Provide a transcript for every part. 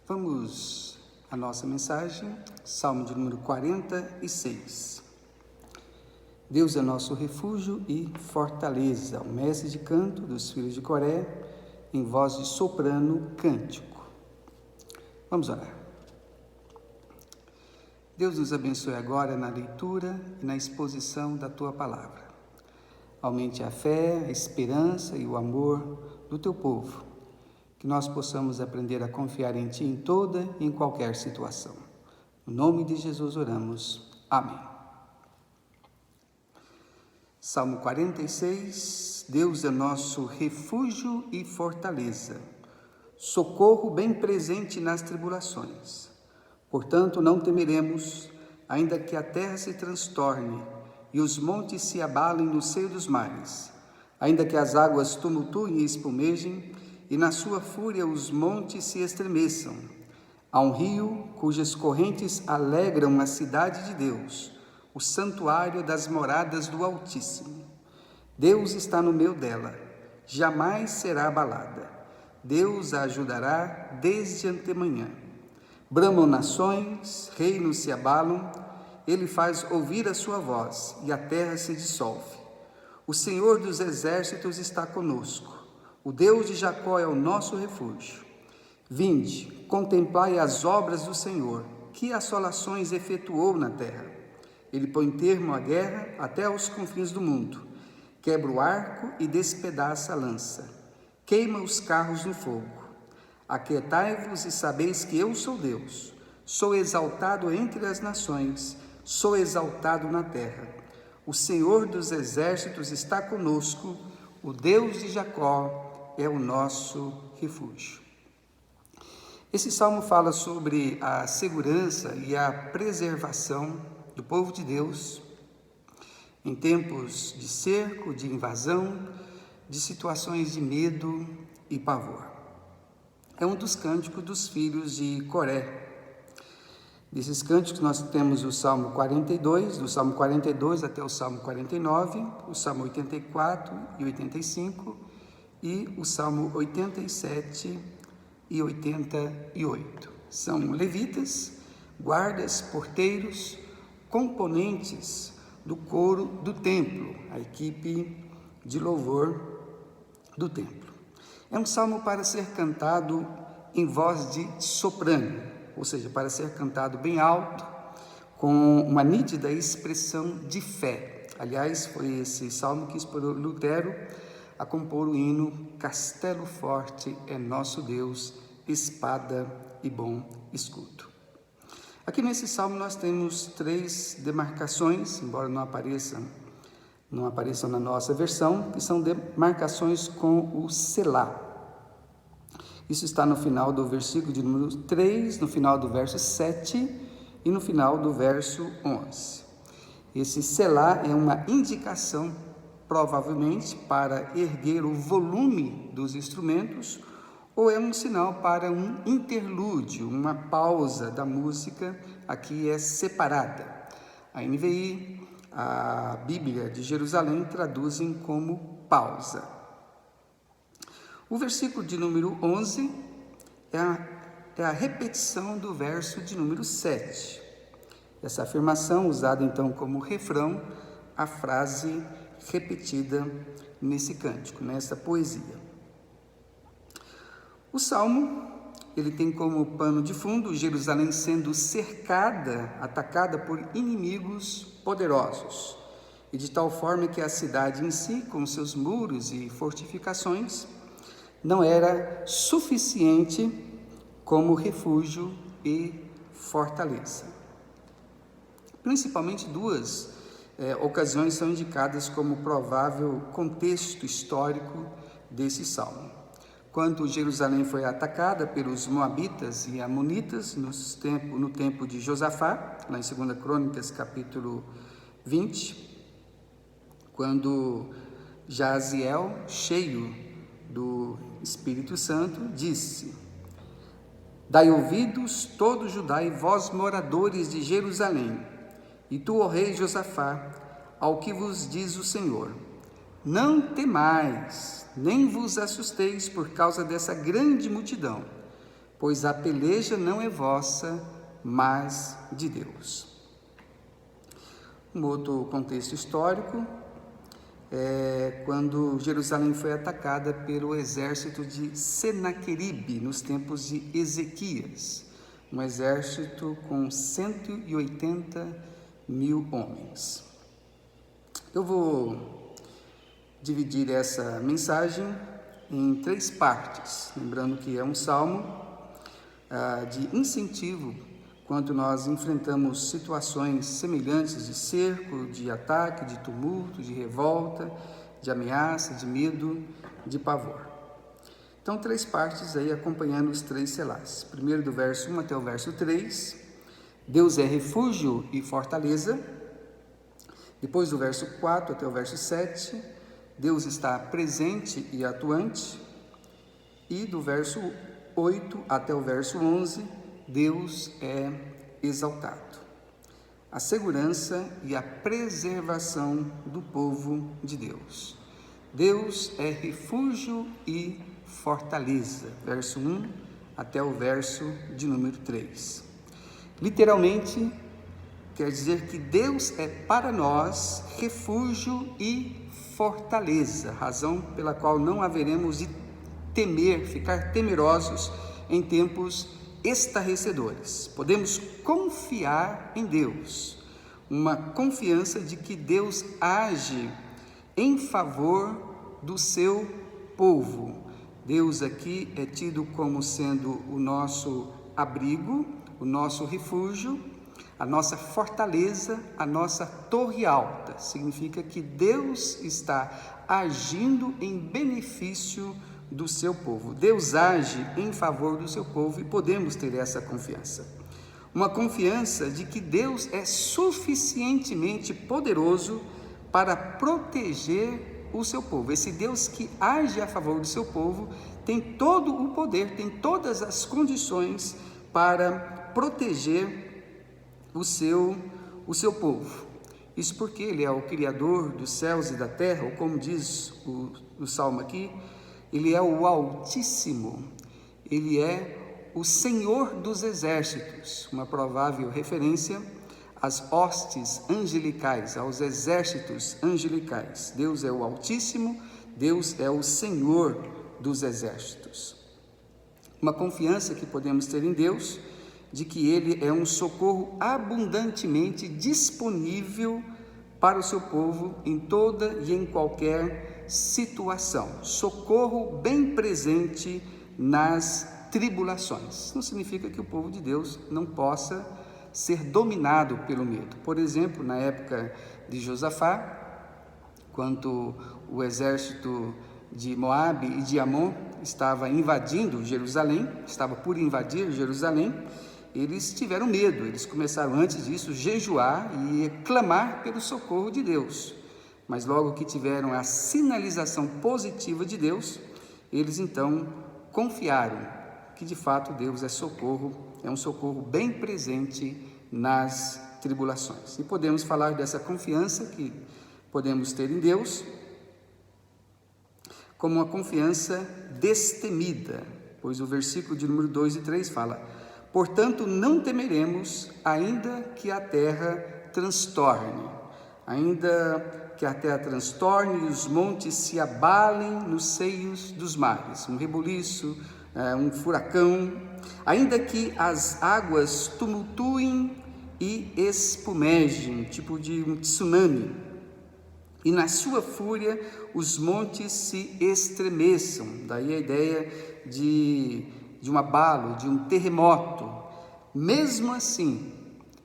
Vamos à nossa mensagem, Salmo de número 46. Deus é nosso refúgio e fortaleza, o mestre de canto dos filhos de Coré, em voz de soprano cântico. Vamos orar. Deus nos abençoe agora na leitura e na exposição da Tua Palavra. Aumente a fé, a esperança e o amor do Teu povo, que nós possamos aprender a confiar em Ti em toda e em qualquer situação. No nome de Jesus oramos. Amém. Salmo 46, Deus é nosso refúgio e fortaleza, socorro bem presente nas tribulações. Portanto, não temeremos, ainda que a terra se transtorne e os montes se abalem no seio dos mares, ainda que as águas tumultuem e espumejem, e na sua fúria os montes se estremeçam. Há um rio cujas correntes alegram a cidade de Deus, o santuário das moradas do Altíssimo. Deus está no meio dela, jamais será abalada. Deus a ajudará desde antemanhã. Bramam nações, reinos se abalam, Ele faz ouvir a sua voz e a terra se dissolve. O Senhor dos exércitos está conosco. O Deus de Jacó é o nosso refúgio. Vinde, contemplai as obras do Senhor, que assolações efetuou na terra. Ele põe termo à guerra até aos confins do mundo. Quebra o arco e despedaça a lança. Queima os carros no fogo. Aquietai-vos e sabeis que eu sou Deus. Sou exaltado entre as nações, sou exaltado na terra. O Senhor dos exércitos está conosco, o Deus de Jacó é o nosso refúgio. Esse salmo fala sobre a segurança e a preservação do povo de Deus em tempos de cerco, de invasão, de situações de medo e pavor. É um dos cânticos dos filhos de Coré. Desses cânticos nós temos o Salmo 42, do Salmo 42 até o Salmo 49, o Salmo 84 e 85 e o Salmo 87 e 88. São levitas, guardas, porteiros, componentes do coro do templo, a equipe de louvor do templo. É um salmo para ser cantado em voz de soprano, ou seja, para ser cantado bem alto, com uma nítida expressão de fé. Aliás, foi esse salmo que inspirou Lutero a compor o hino Castelo Forte é nosso Deus, espada e bom escudo. Aqui nesse salmo nós temos três demarcações, embora não apareçam na nossa versão, que são demarcações com o selá. Isso está no final do versículo de número 3, no final do verso 7 e no final do verso 11. Esse selá é uma indicação, provavelmente, para erguer o volume dos instrumentos, ou é um sinal para um interlúdio, uma pausa da música, aqui é separada. A NVI, a Bíblia de Jerusalém, traduzem como pausa. O versículo de número 11 é a repetição do verso de número 7. Essa afirmação, usada então como refrão, a frase repetida nesse cântico, nessa poesia. O Salmo, ele tem como pano de fundo Jerusalém sendo cercada, atacada por inimigos poderosos, e de tal forma que a cidade em si, com seus muros e fortificações, não era suficiente como refúgio e fortaleza. Principalmente duas ocasiões são indicadas como provável contexto histórico desse salmo. Quando Jerusalém foi atacada pelos moabitas e amonitas no tempo de Josafá, lá em 2 Crônicas, capítulo 20, quando Jaziel, cheio do Espírito Santo, disse: Dai ouvidos, todo Judá, e vós, moradores de Jerusalém, e tu, ó rei Josafá, ao que vos diz o Senhor: Não temais, nem vos assusteis por causa dessa grande multidão, pois a peleja não é vossa, mas de Deus. Um outro contexto histórico é quando Jerusalém foi atacada pelo exército de Senaqueribe, nos tempos de Ezequias, um exército com 180 mil homens. Eu vou dividir essa mensagem em 3 partes, lembrando que é um salmo de incentivo quando nós enfrentamos situações semelhantes de cerco, de ataque, de tumulto, de revolta, de ameaça, de medo, de pavor. Então, 3 partes aí acompanhando os 3 selás. Primeiro do verso 1 até o verso 3, Deus é refúgio e fortaleza. Depois do verso 4 até o verso 7, Deus está presente e atuante. E do verso 8 até o verso 11, Deus é exaltado. A segurança e a preservação do povo de Deus. Deus é refúgio e fortaleza, verso 1 até o verso de número 3. Literalmente, quer dizer que Deus é para nós refúgio e fortaleza, razão pela qual não haveremos de temer, ficar temerosos em tempos estarrecedores. Podemos confiar em Deus, uma confiança de que Deus age em favor do seu povo. Deus aqui é tido como sendo o nosso abrigo, o nosso refúgio, a nossa fortaleza, a nossa torre alta. Significa que Deus está agindo em benefício do seu povo. Deus age em favor do seu povo e podemos ter essa confiança. Uma confiança de que Deus é suficientemente poderoso para proteger o seu povo. Esse Deus que age a favor do seu povo tem todo o poder, tem todas as condições para proteger o seu povo. Isso porque Ele é o Criador dos céus e da terra, ou como diz o Salmo aqui, Ele é o Altíssimo, Ele é o Senhor dos exércitos, uma provável referência às hostes angelicais, aos exércitos angelicais. Deus é o Altíssimo, Deus é o Senhor dos exércitos. Uma confiança que podemos ter em Deus, de que Ele é um socorro abundantemente disponível para o seu povo em toda e em qualquer situação. Socorro bem presente nas tribulações. Não significa que o povo de Deus não possa ser dominado pelo medo. Por exemplo, na época de Josafá, quando o exército de Moabe e de Amon estava invadindo Jerusalém, estava por invadir Jerusalém, eles tiveram medo, eles começaram antes disso jejuar e clamar pelo socorro de Deus. Mas logo que tiveram a sinalização positiva de Deus, eles então confiaram que de fato Deus é socorro, é um socorro bem presente nas tribulações. E podemos falar dessa confiança que podemos ter em Deus como uma confiança destemida, pois o versículo de número 2 e 3 fala: portanto, não temeremos, ainda que a terra transtorne, ainda que a terra transtorne e os montes se abalem nos seios dos mares, um rebuliço, um furacão, ainda que as águas tumultuem e espumejem, tipo de um tsunami, e na sua fúria os montes se estremeçam. Daí a ideia de um abalo, de um terremoto. Mesmo assim,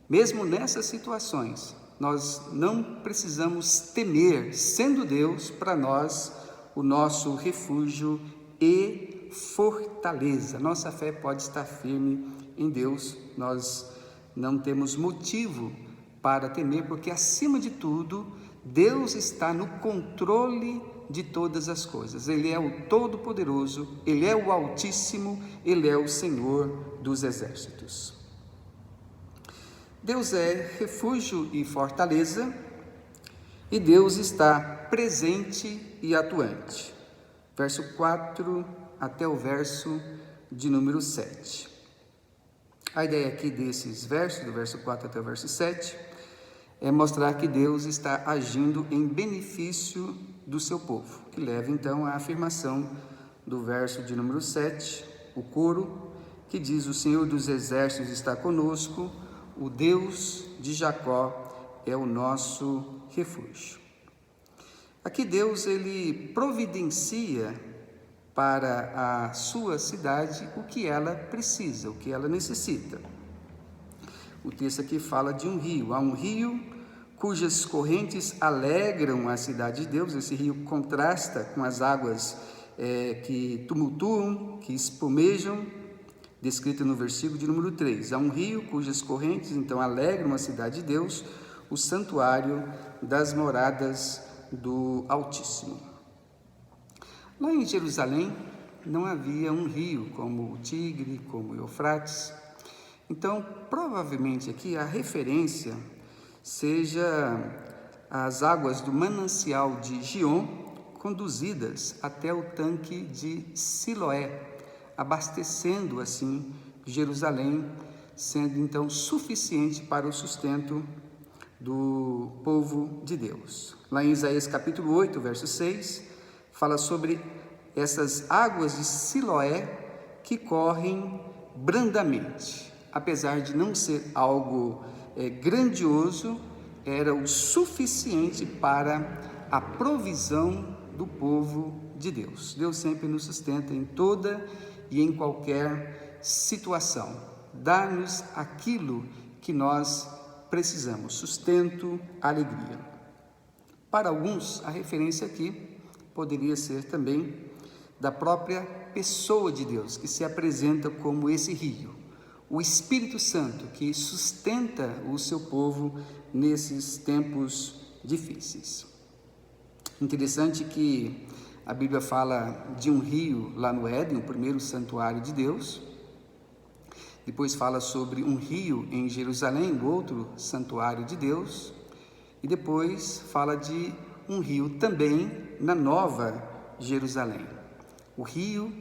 mesmo nessas situações, nós não precisamos temer, sendo Deus para nós o nosso refúgio e fortaleza. Nossa fé pode estar firme em Deus, nós não temos motivo para temer, porque acima de tudo, Deus está no controle de todas as coisas. Ele é o Todo-Poderoso, Ele é o Altíssimo, Ele é o Senhor dos exércitos. Deus é refúgio e fortaleza, e Deus está presente e atuante. Verso 4 até o verso de número 7. A ideia aqui desses versos, do verso 4 até o verso 7, é mostrar que Deus está agindo em benefício do seu povo, que leva então à afirmação do verso de número 7, o coro, que diz: o Senhor dos exércitos está conosco, o Deus de Jacó é o nosso refúgio. Aqui Deus, ele providencia para a sua cidade o que ela precisa, o que ela necessita. O texto aqui fala de um rio. Há um rio cujas correntes alegram a cidade de Deus. Esse rio contrasta com as águas que tumultuam, que espumejam, descrito no versículo de número 3. Há um rio cujas correntes, então, alegram a cidade de Deus, o santuário das moradas do Altíssimo. Lá em Jerusalém não havia um rio como o Tigre, como o Eufrates. Então, provavelmente aqui a referência seja as águas do manancial de Gion conduzidas até o tanque de Siloé, abastecendo assim Jerusalém, sendo então suficiente para o sustento do povo de Deus. Lá em Isaías capítulo 8, verso 6, fala sobre essas águas de Siloé que correm brandamente. Apesar de não ser algo grandioso, era o suficiente para a provisão do povo de Deus. Deus sempre nos sustenta em toda e em qualquer situação. Dá-nos aquilo que nós precisamos, sustento, alegria. Para alguns, a referência aqui poderia ser também da própria pessoa de Deus, que se apresenta como esse rio, o Espírito Santo, que sustenta o seu povo nesses tempos difíceis. Interessante que a Bíblia fala de um rio lá no Éden, o primeiro santuário de Deus. Depois fala sobre um rio em Jerusalém, o outro santuário de Deus. E depois fala de um rio também na Nova Jerusalém, o rio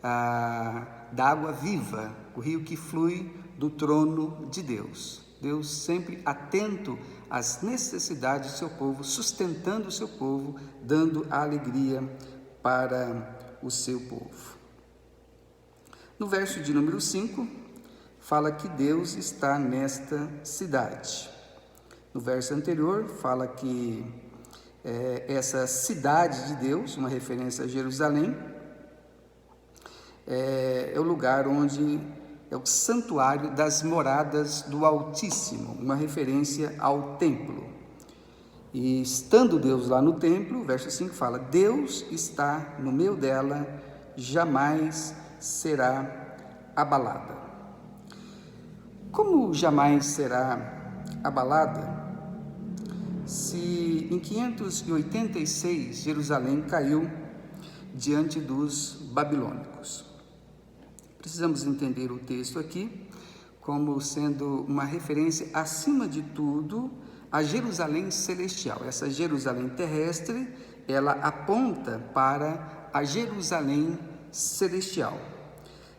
da água viva, o rio que flui do trono de Deus. Deus sempre atento às necessidades do seu povo, sustentando o seu povo, dando alegria para o seu povo. No verso de número 5, fala que Deus está nesta cidade. No verso anterior, fala que essa cidade de Deus, uma referência a Jerusalém, é o lugar onde é o santuário das moradas do Altíssimo, uma referência ao templo. E estando Deus lá no templo, o verso 5 fala: Deus está no meio dela, jamais será abalada. Como jamais será abalada? Se em 586 Jerusalém caiu diante dos babilônicos. Precisamos entender o texto aqui como sendo uma referência, acima de tudo, a Jerusalém celestial. Essa Jerusalém terrestre, ela aponta para a Jerusalém celestial.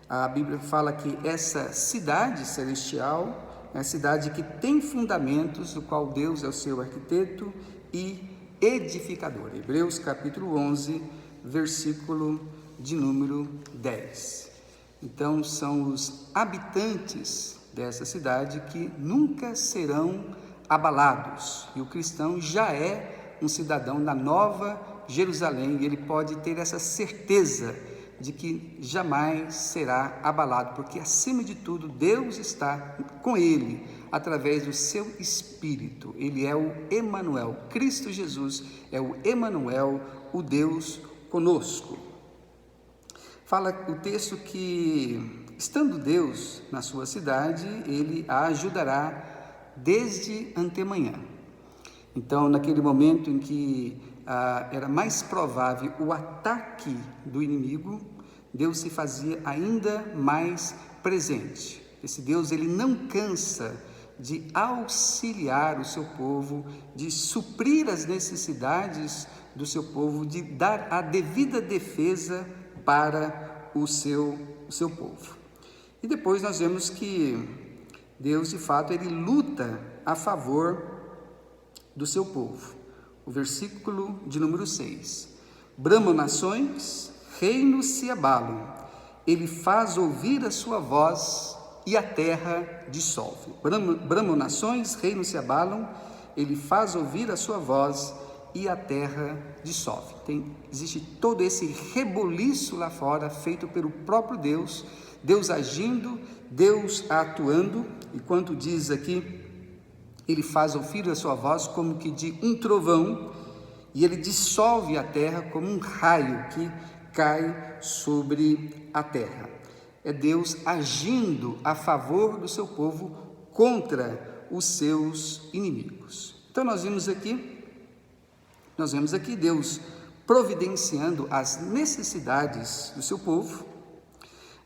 A Bíblia fala que essa cidade celestial é a cidade que tem fundamentos, do qual Deus é o seu arquiteto e edificador. Hebreus capítulo 11, versículo de número 10. Então, são os habitantes dessa cidade que nunca serão abalados. E o cristão já é um cidadão da Nova Jerusalém, e ele pode ter essa certeza de que jamais será abalado, porque acima de tudo Deus está com ele através do seu Espírito. Ele é o Emanuel, Cristo Jesus é o Emanuel, o Deus conosco. Fala o texto que, estando Deus na sua cidade, ele a ajudará desde antemanhã. Então, naquele momento em que era mais provável o ataque do inimigo, Deus se fazia ainda mais presente. Esse Deus, ele não cansa de auxiliar o seu povo, de suprir as necessidades do seu povo, de dar a devida defesa para o seu o seu povo. E depois nós vemos que Deus, de fato, ele luta a favor do seu povo. O versículo de número 6. Bramam nações, reinos se abalam. Ele faz ouvir a sua voz e a terra dissolve. Bramam nações, reinos se abalam. Ele faz ouvir a sua voz e a terra dissolve. Existe todo esse reboliço lá fora, feito pelo próprio Deus, Deus agindo, Deus atuando, e quando diz aqui, ele faz ouvir a sua voz como que de um trovão, e ele dissolve a terra como um raio que cai sobre a terra. É Deus agindo a favor do seu povo contra os seus inimigos. Então nós vemos aqui Deus providenciando as necessidades do seu povo,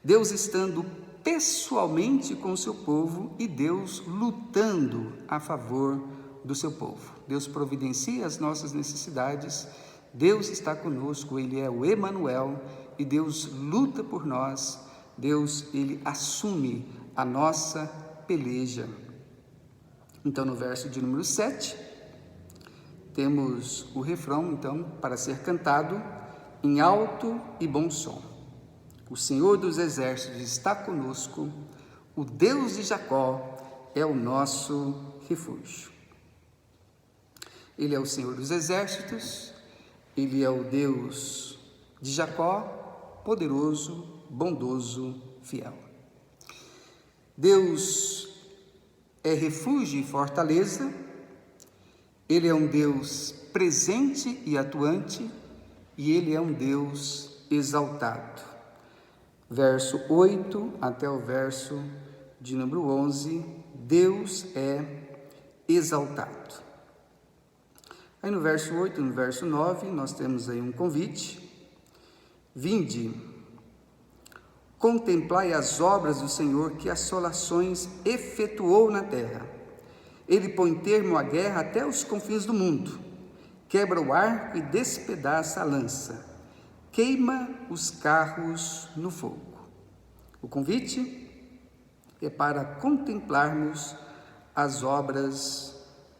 Deus estando pessoalmente com o seu povo e Deus lutando a favor do seu povo. Deus providencia as nossas necessidades, Deus está conosco, Ele é o Emanuel e Deus luta por nós, Deus, Ele assume a nossa peleja. Então no verso de número 7, temos o refrão, então, para ser cantado em alto e bom som. O Senhor dos exércitos está conosco, o Deus de Jacó é o nosso refúgio. Ele é o Senhor dos exércitos, Ele é o Deus de Jacó, poderoso, bondoso, fiel. Deus é refúgio e fortaleza, Ele é um Deus presente e atuante, e Ele é um Deus exaltado. Verso 8 até o verso de número 11, Deus é exaltado. Aí no verso 8 e no verso 9, nós temos aí um convite. Vinde, contemplai as obras do Senhor, que assolações efetuou na terra. Ele põe termo à guerra até os confins do mundo, quebra o arco e despedaça a lança, queima os carros no fogo. O convite é para contemplarmos as obras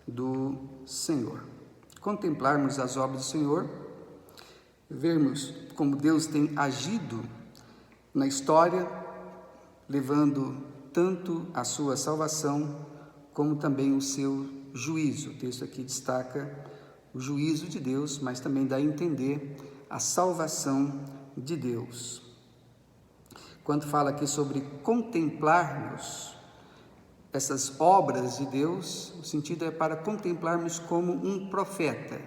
do Senhor. Contemplarmos as obras do Senhor, vermos como Deus tem agido na história, levando tanto a sua salvação, como também o seu juízo. O texto aqui destaca o juízo de Deus, mas também dá a entender a salvação de Deus. Quando fala aqui sobre contemplarmos essas obras de Deus, o sentido é para contemplarmos como um profeta,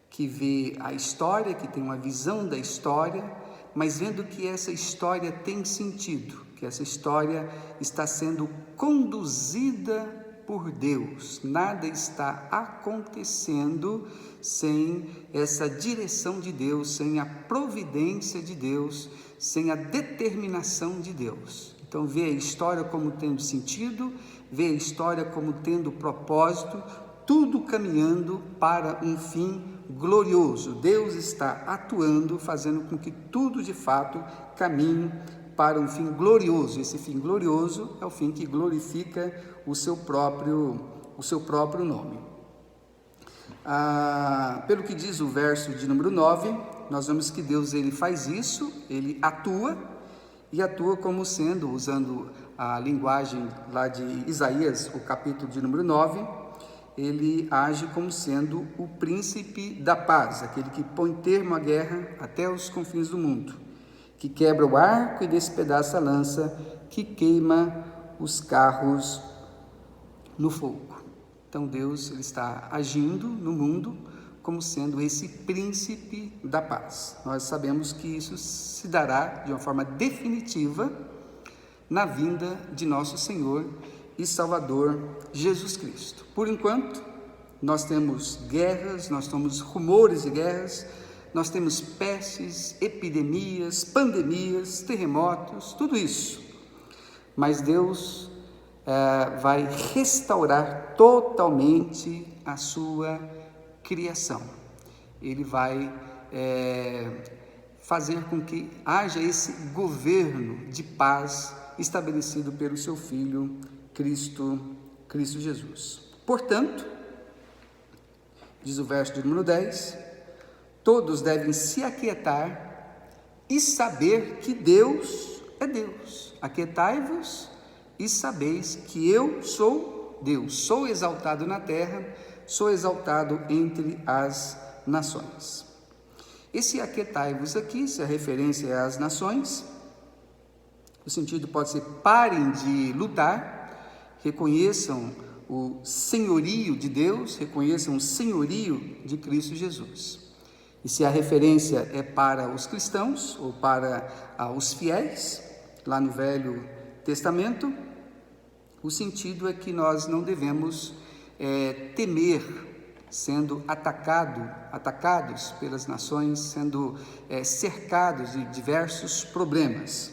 que vê a história, que tem uma visão da história, mas vendo que essa história tem sentido, que essa história está sendo conduzida por Deus, nada está acontecendo sem essa direção de Deus, sem a providência de Deus, sem a determinação de Deus. Então vê a história como tendo sentido, vê a história como tendo propósito, tudo caminhando para um fim glorioso. Deus está atuando, fazendo com que tudo de fato caminhe para um fim glorioso. Esse fim glorioso é o fim que glorifica o seu próprio nome. Pelo que diz o verso de número 9, nós vemos que Deus ele faz isso, ele atua, e atua como sendo, usando a linguagem lá de Isaías, o capítulo de número 9, ele age como sendo o príncipe da paz, aquele que põe termo à guerra até os confins do mundo, que quebra o arco e despedaça a lança, que queima os carros no fogo. Então Deus ele está agindo no mundo como sendo esse príncipe da paz. Nós sabemos que isso se dará de uma forma definitiva na vinda de nosso Senhor e Salvador Jesus Cristo. Por enquanto, nós temos guerras, nós temos rumores de guerras, nós temos pestes, epidemias, pandemias, terremotos, tudo isso. Mas Deus vai restaurar totalmente a sua criação. Ele vai fazer com que haja esse governo de paz estabelecido pelo seu Filho, Cristo Jesus. Portanto, diz o verso de número 10, todos devem se aquietar e saber que Deus é Deus. Aquietai-vos e sabeis que eu sou Deus. Sou exaltado na terra, sou exaltado entre as nações. Esse aquietai-vos aqui, se a referência às nações, o sentido pode ser: parem de lutar, reconheçam o senhorio de Deus, reconheçam o senhorio de Cristo Jesus. E se a referência é para os cristãos ou para os fiéis, lá no Velho Testamento, o sentido é que nós não devemos temer sendo atacados pelas nações, sendo cercados de diversos problemas.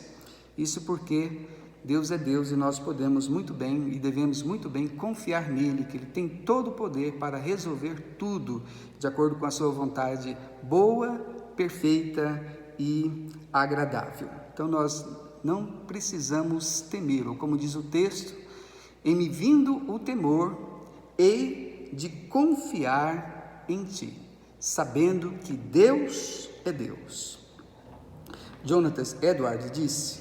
Isso porque Deus é Deus e nós podemos muito bem e devemos muito bem confiar nele, que ele tem todo o poder para resolver tudo de acordo com a sua vontade boa, perfeita e agradável. Então nós não precisamos temer, ou como diz o texto, em me vindo o temor, hei de confiar em ti, sabendo que Deus é Deus. Jonathan Edwards disse: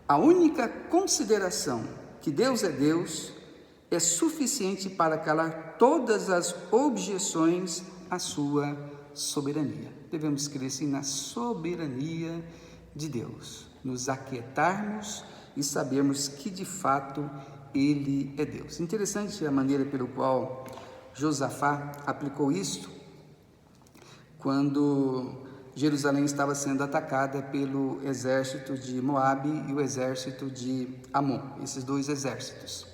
a única consideração que Deus é Deus é suficiente para calar todas as objeções à sua soberania. Devemos crer sim na soberania de Deus, nos aquietarmos e sabermos que de fato Ele é Deus. Interessante a maneira pelo qual Josafá aplicou isto quando Jerusalém estava sendo atacada pelo exército de Moabe e o exército de Amon, esses dois exércitos.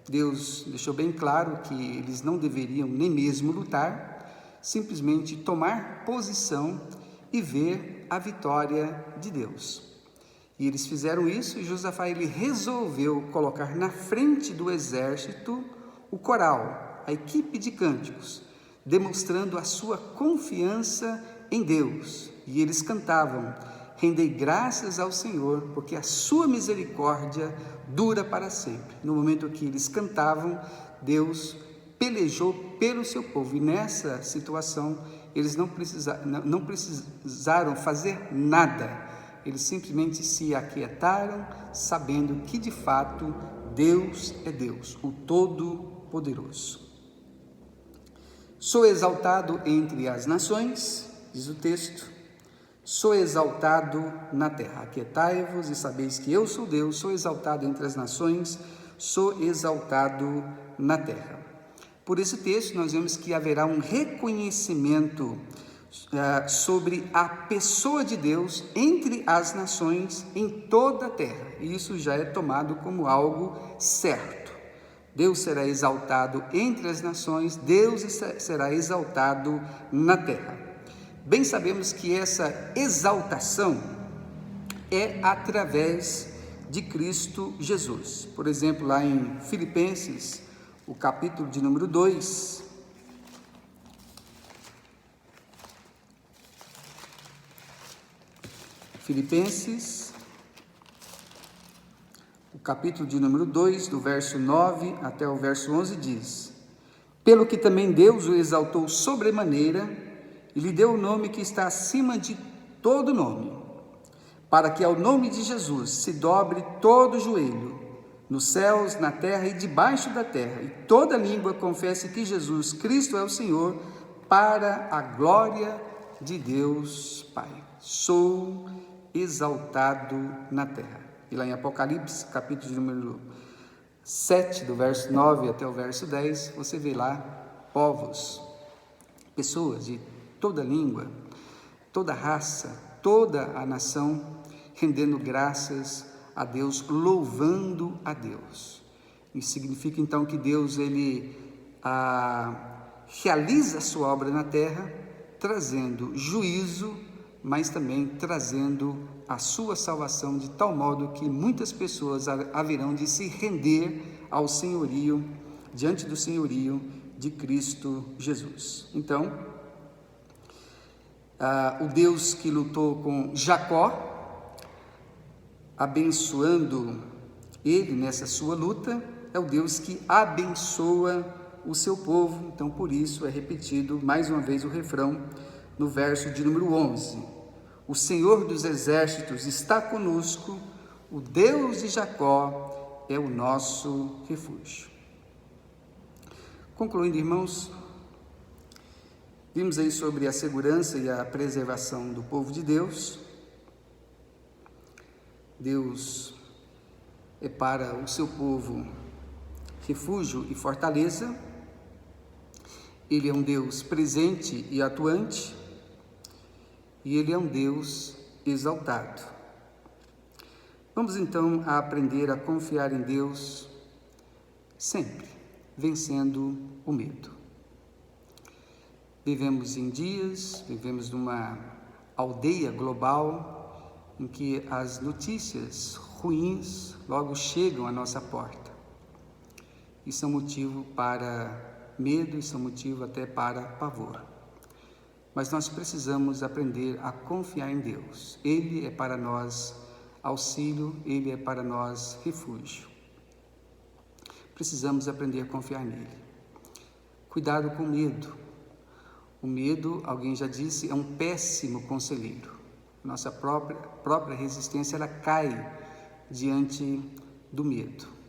Deus deixou bem claro que eles não deveriam nem mesmo lutar, simplesmente tomar posição e ver a vitória de Deus. E eles fizeram isso, e Josafá ele resolveu colocar na frente do exército o coral, a equipe de cânticos, demonstrando a sua confiança em Deus. E eles cantavam: rendei graças ao Senhor, porque a sua misericórdia dura para sempre. No momento que eles cantavam, Deus pelejou pelo seu povo. E nessa situação, eles não precisaram fazer nada. Eles simplesmente se aquietaram, sabendo que de fato Deus é Deus, o Todo-Poderoso. Sou exaltado entre as nações, diz o texto, sou exaltado na terra. Aquietai-vos e sabeis que eu sou Deus, sou exaltado entre as nações, sou exaltado na terra. Por esse texto nós vemos que haverá um reconhecimento sobre a pessoa de Deus entre as nações em toda a terra. E isso já é tomado como algo certo. Deus será exaltado entre as nações, Deus será exaltado na terra. Bem sabemos que essa exaltação é através de Cristo Jesus. Por exemplo, lá em Filipenses, o capítulo de número 2, Filipenses, o capítulo de número 2, do verso 9 até o verso 11 diz: pelo que também Deus o exaltou sobremaneira e lhe deu o nome que está acima de todo nome, para que ao nome de Jesus se dobre todo o joelho, nos céus, na terra e debaixo da terra, e toda língua confesse que Jesus Cristo é o Senhor, para a glória de Deus Pai. Sou exaltado na terra. E lá em Apocalipse, capítulo de número 7, do verso 9 até o verso 10, você vê lá povos, pessoas de toda língua, toda raça, toda a nação, rendendo graças a Deus, louvando a Deus. Isso significa então que Deus ele realiza a sua obra na terra, trazendo juízo, mas também trazendo a sua salvação, de tal modo que muitas pessoas haverão de se render ao senhorio, diante do senhorio de Cristo Jesus. Então, o Deus que lutou com Jacó, abençoando ele nessa sua luta, é o Deus que abençoa o seu povo. Então, por isso é repetido mais uma vez o refrão no verso de número 11. O Senhor dos exércitos está conosco, o Deus de Jacó é o nosso refúgio. Concluindo, irmãos, vimos aí sobre a segurança e a preservação do povo de Deus. Deus é para o seu povo refúgio e fortaleza. Ele é um Deus presente e atuante, e Ele é um Deus exaltado. Vamos então a aprender a confiar em Deus sempre, vencendo o medo. Vivemos numa aldeia global em que as notícias ruins logo chegam à nossa porta. Isso é um motivo para medo, isso é um motivo até para pavor. Mas nós precisamos aprender a confiar em Deus. Ele é para nós auxílio, Ele é para nós refúgio. Precisamos aprender a confiar nele. Cuidado com o medo. O medo, alguém já disse, é um péssimo conselheiro. Nossa própria resistência, ela cai diante do medo.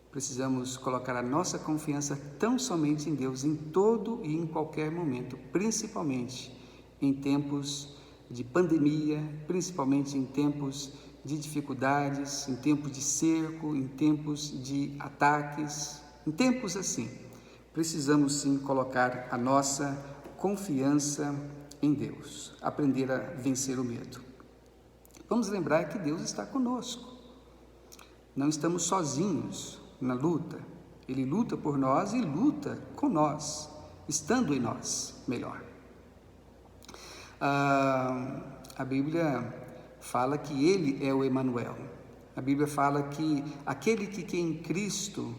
Precisamos colocar a nossa confiança tão somente em Deus, em todo e em qualquer momento, principalmente em tempos de pandemia, principalmente em tempos de dificuldades, em tempos de cerco, em tempos de ataques, em tempos assim. Precisamos sim colocar a nossa confiança em Deus, aprender a vencer o medo. Vamos lembrar que Deus está conosco. Não estamos sozinhos na luta. Ele luta por nós e luta com nós, estando em nós, melhor. A Bíblia fala que Ele é o Emanuel. A Bíblia fala que aquele que em Cristo,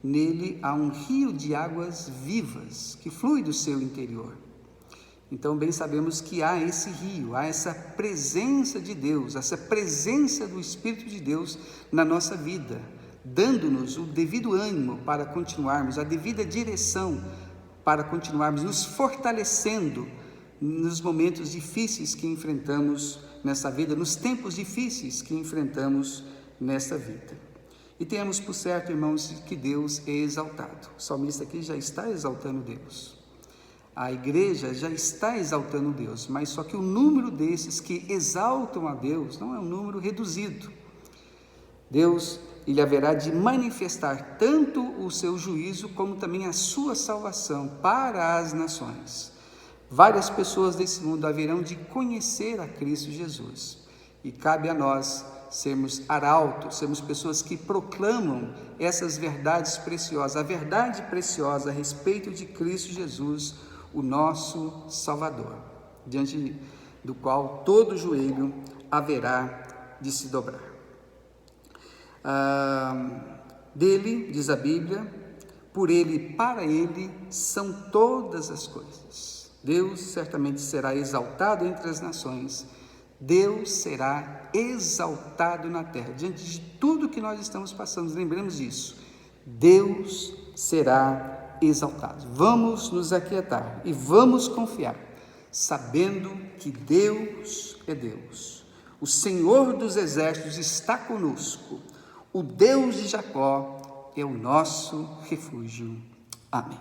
nele há um rio de águas vivas que flui do seu interior. Então, bem sabemos que há esse rio, há essa presença de Deus, essa presença do Espírito de Deus na nossa vida, dando-nos o devido ânimo para continuarmos, a devida direção para continuarmos nos fortalecendo nos momentos difíceis que enfrentamos nessa vida, nos tempos difíceis que enfrentamos nessa vida. E tenhamos por certo, irmãos, que Deus é exaltado. O salmista aqui já está exaltando Deus. A igreja já está exaltando Deus, mas só que o número desses que exaltam a Deus não é um número reduzido. Deus, Ele haverá de manifestar tanto o seu juízo como também a sua salvação para as nações. Várias pessoas desse mundo haverão de conhecer a Cristo Jesus. E cabe a nós sermos arautos, sermos pessoas que proclamam essas verdades preciosas, a verdade preciosa a respeito de Cristo Jesus, o nosso Salvador, diante do qual todo joelho haverá de se dobrar. Dele, diz a Bíblia, por Ele e para Ele são todas as coisas. Deus certamente será exaltado entre as nações, Deus será exaltado na terra. Diante de tudo que nós estamos passando, lembremos disso, Deus será exaltado. Vamos nos aquietar e vamos confiar, sabendo que Deus é Deus. O Senhor dos exércitos está conosco. O Deus de Jacó é o nosso refúgio. Amém.